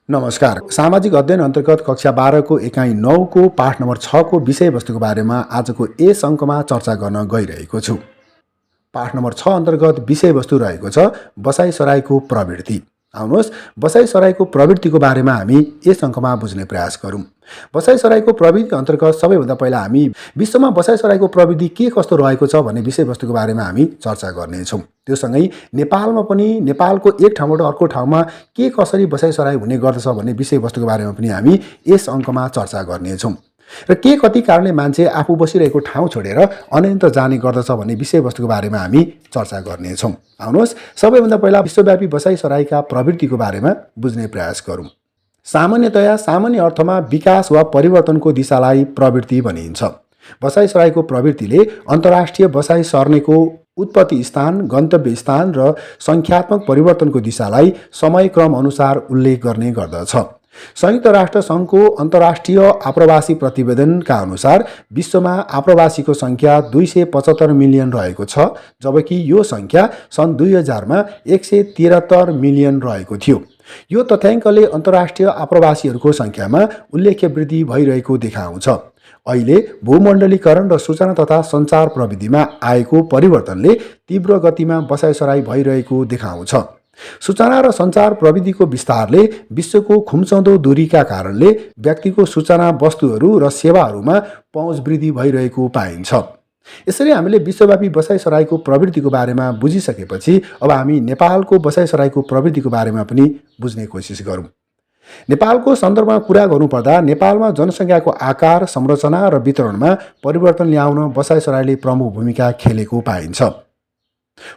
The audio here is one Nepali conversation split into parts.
नमस्कार। सामाजिक अध्ययन अन्तर्गत कक्षा 12 को एकाइ 9 को पाठ नम्बर 6 को विषयवस्तुको बारेमा आजको यस अङ्कमा चर्चा गर्न गइरहेको छु। पाठ नम्बर 6 अन्तर्गत विषयवस्तु रहेको छ बसाइसराईको प्रवृत्ति। आउनुहोस् बसाइसराईको प्रवृत्तिको बारेमा हामी यस अङ्कमा बुझ्ने प्रयास गरौँ। बसाइसराईको प्रवृत्ति अन्तर्गत सबैभन्दा पहिला हामी विश्वमा बसाइसराईको प्रवृत्ति के कस्तो रहेको छ भन्ने विषयवस्तुको बारेमा हामी चर्चा गर्नेछौँ। त्योसँगै नेपालमा पनि नेपालको एक ठाउँबाट अर्को ठाउँमा के कसरी बसाइसराई हुने गर्दछ भन्ने विषयवस्तुको बारेमा पनि हामी यस अङ्कमा चर्चा गर्नेछौँ। र के कति कारणले मान्छे आफू बसिरहेको ठाउँ छोडेर अन्यत्र जाने गर्दछ भन्ने विषयवस्तुको बारेमा हामी चर्चा गर्नेछौँ। आउनुहोस् सबैभन्दा पहिला विश्वव्यापी बसाइसराईका प्रवृत्तिको बारेमा बुझ्ने प्रयास गरौँ। सामान्यतया सामान्य अर्थमा विकास वा परिवर्तनको दिशालाई प्रवृत्ति भनिन्छ। बसाइसराईको प्रवृत्तिले अन्तर्राष्ट्रिय बसाइ सर्नेको उत्पत्ति स्थान, गन्तव्य स्थान र सङ्ख्यात्मक परिवर्तनको दिशालाई समयक्रम अनुसार उल्लेख गर्ने गर्दछ। संयुक्त राष्ट्र सङ्घको अन्तर्राष्ट्रिय आप्रवासी प्रतिवेदनका अनुसार विश्वमा आप्रवासीको सङ्ख्या 275 मिलियन रहेको छ, जबकि यो सङ्ख्या सन् 2000 मा 173 मिलियन रहेको थियो। यो तथ्याङ्कले अन्तर्राष्ट्रिय आप्रवासीहरूको सङ्ख्यामा उल्लेख्य वृद्धि भइरहेको देखाउँछ। अहिले भूमण्डलीकरण र सूचना तथा सञ्चार प्रविधिमा आएको परिवर्तनले तीव्र गतिमा बसाइसराई भइरहेको देखाउँछ। सूचना र सञ्चार प्रविधिको विस्तारले विश्वको खुम्चाउँदो दूरीका कारणले व्यक्तिको सूचना वस्तुहरू र सेवाहरूमा पहुँच वृद्धि भइरहेको पाइन्छ। यसरी हामीले विश्वव्यापी बसाइसराईको प्रवृत्तिको बारेमा बुझिसकेपछि अब हामी नेपालको बसाइसराईको प्रवृत्तिको बारेमा पनि बुझ्ने कोसिस गरौँ। नेपालको सन्दर्भमा कुरा गर्नुपर्दा नेपालमा जनसङ्ख्याको आकार, संरचना र वितरणमा परिवर्तन ल्याउन बसाइसराईले प्रमुख भूमिका खेलेको पाइन्छ।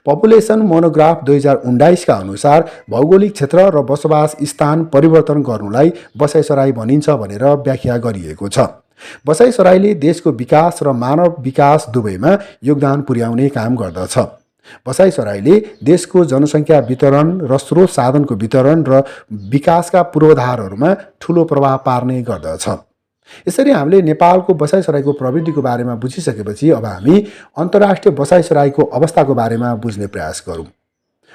पपुलेसन मोनोग्राफ 2019 का अनुसार भौगोलिक क्षेत्र र बसोबास स्थान परिवर्तन गर्नुलाई बसाइसराई भनिन्छ भनेर व्याख्या गरिएको छ। बसाइसराईले देशको विकास र मानव विकास दुवैमा योगदान पुर्याउने काम गर्दछ। बसाइसराईले देशको जनसङ्ख्या वितरण र स्रोत साधनको वितरण र विकासका पूर्वाधारहरूमा ठूलो प्रभाव पार्ने गर्दछ। यसरी हामीले नेपालको बसाइसराईको प्रवृत्तिको बारेमा बुझिसकेपछि अब हामी अन्तर्राष्ट्रिय बसाइसराईको अवस्थाको बारेमा बुझ्ने प्रयास गरौँ।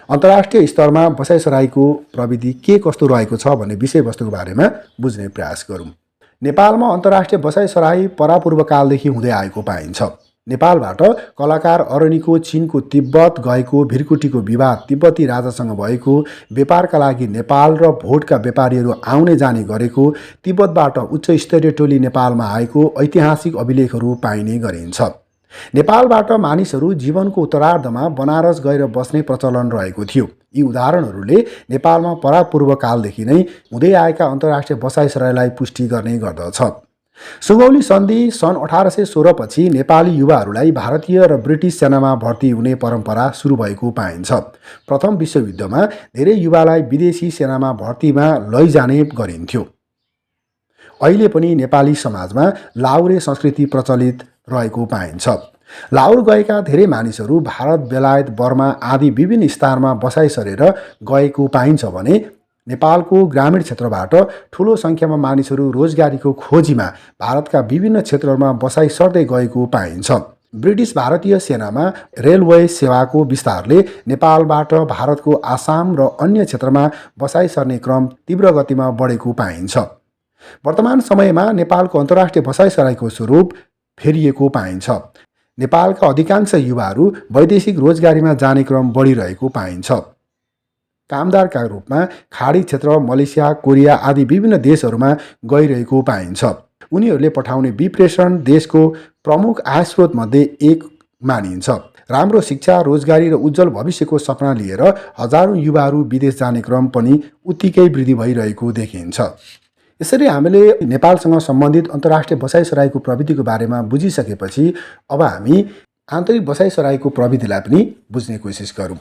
अन्तर्राष्ट्रिय स्तरमा बसाइसराईको प्रविधि के कस्तो रहेको छ भन्ने विषयवस्तुको बारेमा बुझ्ने प्रयास गरौँ। नेपालमा अन्तर्राष्ट्रिय बसाइसराई परापूर्वकालदेखि हुँदै आएको पाइन्छ। नेपालबाट कलाकार अरनिको चीनको तिब्बत गएको भिरकुटीको विवाद तिब्बती राजासँग भएको, व्यापारका लागि नेपाल र भोटका व्यापारीहरू आउने जाने गरेको, तिब्बतबाट उच्च स्तरीय टोली नेपालमा आएको ऐतिहासिक अभिलेखहरू पाइने गरिन्छ। नेपालबाट मानिसहरू जीवनको उत्तरार्धमा बनारस गएर बस्ने प्रचलन रहेको थियो। यी उदाहरणहरूले नेपालमा परापूर्वकालदेखि नै हुँदै आएका अन्तर्राष्ट्रिय बसाइसराईलाई पुष्टि गर्ने गर्दछ। सुगौली सन्धि सन् 1816 पछि नेपाली युवाहरूलाई भारतीय र ब्रिटिस सेनामा भर्ती हुने परम्परा सुरु भएको पाइन्छ। प्रथम विश्वयुद्धमा धेरै युवालाई विदेशी सेनामा भर्तीमा लैजाने गरिन्थ्यो। अहिले पनि नेपाली समाजमा लाउरे संस्कृति प्रचलित रहेको पाइन्छ। लाउर गएका धेरै मानिसहरू भारत, बेलायत, बर्मा आदि विभिन्न स्थानमा बसाइ सरेर गएको पाइन्छ भने नेपालको ग्रामीण क्षेत्रबाट ठूलो सङ्ख्यामा मानिसहरू रोजगारीको खोजीमा भारतका विभिन्न क्षेत्रहरूमा बसाइ सर्दै गएको पाइन्छ। ब्रिटिस भारतीय सेनामा रेलवे सेवाको विस्तारले नेपालबाट भारतको आसाम र अन्य क्षेत्रमा बसाइ सर्ने क्रम तीव्र गतिमा बढेको पाइन्छ। वर्तमान समयमा नेपालको अन्तर्राष्ट्रिय बसाइसराईको स्वरूप फेरिएको पाइन्छ। नेपालका अधिकांश युवाहरू वैदेशिक रोजगारीमा जाने क्रम बढिरहेको पाइन्छ। कामदारका रूपमा खाडी क्षेत्र, मलेसिया, कोरिया आदि विभिन्न देशहरूमा गइरहेको पाइन्छ। उनीहरूले पठाउने विप्रेषण देशको प्रमुख आयस्रोत मध्ये एक मानिन्छ। राम्रो शिक्षा, रोजगारी र उज्जवल भविष्यको सपना लिएर हजारौं युवाहरू विदेश जाने क्रम पनि उत्तिकै वृद्धि भइरहेको देखिन्छ। यसरी हामीले नेपालसँग सम्बन्धित अन्तर्राष्ट्रिय बसाइसराईको प्रविधिको बारेमा बुझिसकेपछि अब हामी आन्तरिक बसाइसराईको प्रविधिलाई पनि बुझ्ने कोसिस गरौँ।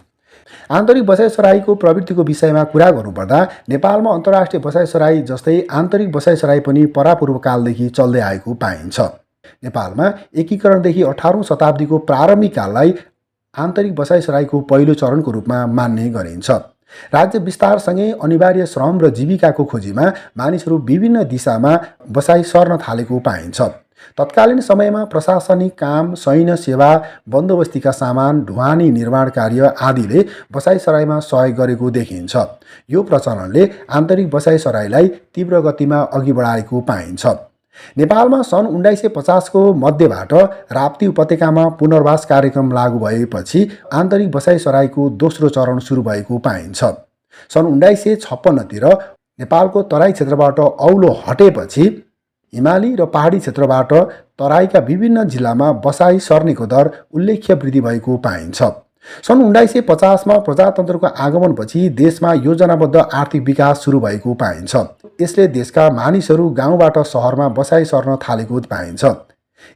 आन्तरिक बसाइसराईको प्रवृत्तिको विषयमा कुरा गर्नुपर्दा नेपालमा अन्तर्राष्ट्रिय बसाइसराई जस्तै आन्तरिक बसाइसराई पनि परापूर्वकालदेखि चल्दै आएको पाइन्छ। नेपालमा एकीकरणदेखि 18औं शताब्दीको प्रारम्भिक काललाई आन्तरिक बसाइसराईको पहिलो चरणको रूपमा मान्ने गरिन्छ। राज्य विस्तारसँगै अनिवार्य श्रम र जीविकाको खोजीमा मानिसहरू विभिन्न दिशामा बसाइ सर्न थालेको पाइन्छ। तत्कालीन समयमा प्रशासनिक काम, सैन्य सेवा, बन्दोबस्तीका सामान, ढुवानी निर्माण कार्य आदिले बसाइसराईमा सहयोग गरेको देखिन्छ। यो प्रचलनले आन्तरिक बसाइसराईलाई तीव्र गतिमा अघि बढाएको पाइन्छ। नेपालमा सन् 1950 को मध्यबाट राप्ती उपत्यकामा पुनर्वास कार्यक्रम लागू भएपछि आन्तरिक बसाइसराईको दोस्रो चरण सुरु भएको पाइन्छ। सन् 1956 तिर नेपालको तराई क्षेत्रबाट औलो हटेपछि हिमाली र पहाडी क्षेत्रबाट तराईका विभिन्न जिल्लामा बसाई सर्नेको दर उल्लेख्य वृद्धि भएको पाइन्छ। सन् 1950 मा प्रजातन्त्रको आगमनपछि देशमा योजनाबद्ध आर्थिक विकास सुरु भएको पाइन्छ। यसले देशका मानिसहरू गाउँबाट शहरमा बसाई सर्न थालेको पाइन्छ।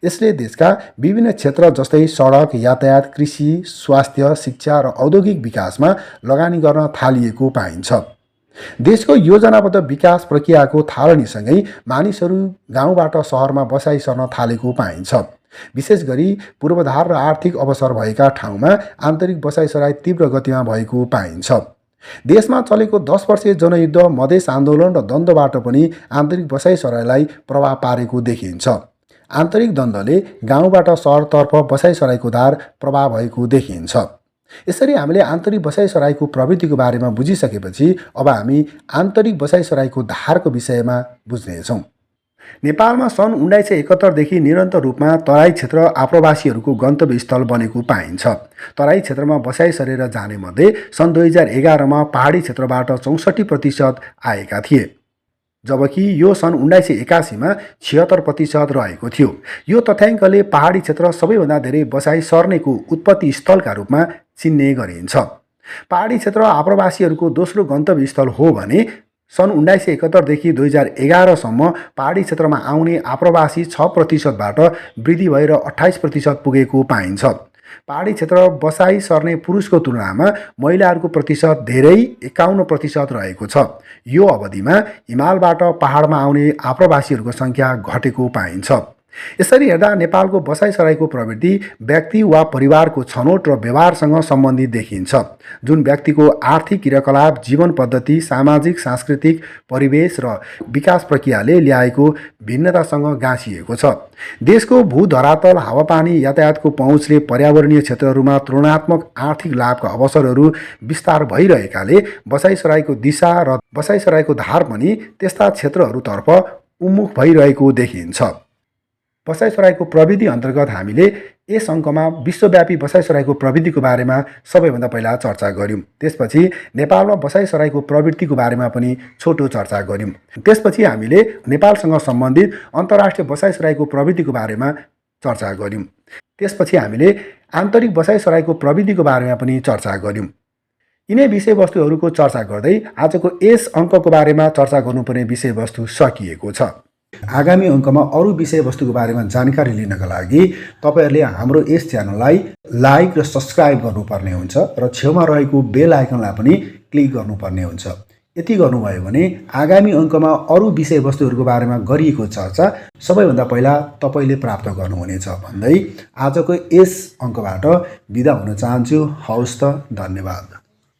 यसले देशका विभिन्न क्षेत्र जस्तै सडक, यातायात, कृषि, स्वास्थ्य, शिक्षा र औद्योगिक विकासमा लगानी गर्न थालिएको पाइन्छ। देशको योजनाबद्ध विकास प्रक्रियाको थालनीसँगै मानिसहरू गाउँबाट शहरमा बसाई सर्न थालेको पाइन्छ। विशेष गरी पूर्वाधार र आर्थिक अवसर भएका ठाउँमा आन्तरिक बसाइसराई तीव्र गतिमा भएको पाइन्छ। देशमा चलेको 10 वर्षीय जनयुद्ध, मधेस आन्दोलन र द्वन्द्वबाट पनि आन्तरिक बसाइसराईलाई प्रभाव पारेको देखिन्छ। आन्तरिक द्वन्द्वले गाउँबाट सहरतर्फ बसाइसराईको धार प्रभाव भएको देखिन्छ। यसरी हामीले आन्तरिक बसाइसराईको प्रवृत्तिको बारेमा बुझिसकेपछि अब हामी आन्तरिक बसाइसराईको धारको विषयमा बुझ्नेछौँ। नेपालमा सन् 1971 देखि निरन्तर रूपमा तराई क्षेत्र आप्रवासीहरूको गन्तव्य स्थल बनेको पाइन्छ। तराई क्षेत्रमा बसाई सरेर जाने मध्ये सन् 2011 मा पहाडी क्षेत्रबाट 64% आएका थिए, जबकि यो सन् 1981 मा 76% रहेको थियो। यो तथ्याङ्कले पहाडी क्षेत्र सबैभन्दा धेरै बसाई सर्नेको उत्पत्ति स्थलका रूपमा चिन्ने गरिन्छ। पहाडी क्षेत्र आप्रवासीहरूको दोस्रो गन्तव्य स्थल हो भने सन् 1971 देखि 2011 सम्म पहाडी क्षेत्रमा आउने आप्रवासी 6% बाट वृद्धि भएर 28% पुगेको पाइन्छ। पहाडी क्षेत्र बसाई सर्ने पुरुषको तुलनामा महिलाहरूको प्रतिशत धेरै 51% रहेको छ। यो अवधिमा हिमालबाट पहाडमा आउने आप्रवासीहरूको सङ्ख्या घटेको पाइन्छ। यसरी हेर्दा नेपालको बसाइसराईको प्रवृत्ति व्यक्ति वा परिवारको छनौट र व्यवहारसँग सम्बन्धित देखिन्छ, जुन व्यक्तिको आर्थिक क्रियाकलाप, जीवन पद्धति, सामाजिक, सांस्कृतिक परिवेश र विकास प्रक्रियाले ल्याएको भिन्नतासँग गाँसिएको छ। देशको भूधरातल, हावापानी, यातायातको पहुँचले पर्यावरणीय क्षेत्रहरूमा तुलनात्मक आर्थिक लाभका अवसरहरू विस्तार भइरहेकाले बसाइसराईको दिशा र बसाइसराईको धार पनि त्यस्ता क्षेत्रहरूतर्फ उन्मुख भइरहेको देखिन्छ। बसाइसराईको प्रविधि अन्तर्गत हामीले यस अङ्कमा विश्वव्यापी बसाइसराईको प्रविधिको बारेमा सबैभन्दा पहिला चर्चा गऱ्यौँ। त्यसपछि नेपालमा बसाइसराईको प्रवृत्तिको बारेमा पनि छोटो चर्चा गऱ्यौँ। त्यसपछि हामीले नेपालसँग सम्बन्धित अन्तर्राष्ट्रिय बसाइसराईको प्रवृत्तिको बारेमा चर्चा गऱ्यौँ। त्यसपछि हामीले आन्तरिक बसाइसराईको प्रविधिको बारेमा पनि चर्चा गऱ्यौँ। यिनै विषयवस्तुहरूको चर्चा गर्दै आजको यस अङ्कको बारेमा चर्चा गर्नुपर्ने विषयवस्तु सकिएको छ। आगामी अङ्कमा अरू विषयवस्तुको बारेमा जानकारी लिनका लागि तपाईहरूले हाम्रो यस च्यानललाई लाइक र सब्स्क्राइब गर्नुपर्ने हुन्छ र छेउमा रहेको बेल आइकनलाई पनि क्लिक गर्नुपर्ने हुन्छ। यति गर्नुभयो भने आगामी अङ्कमा अरू विषयवस्तुहरूको बारेमा गरिएको चर्चा सबैभन्दा पहिला तपाईँले प्राप्त गर्नुहुनेछ भन्दै आजको यस अङ्कबाट बिदा हुन चाहन्छु। हवस् त, धन्यवाद।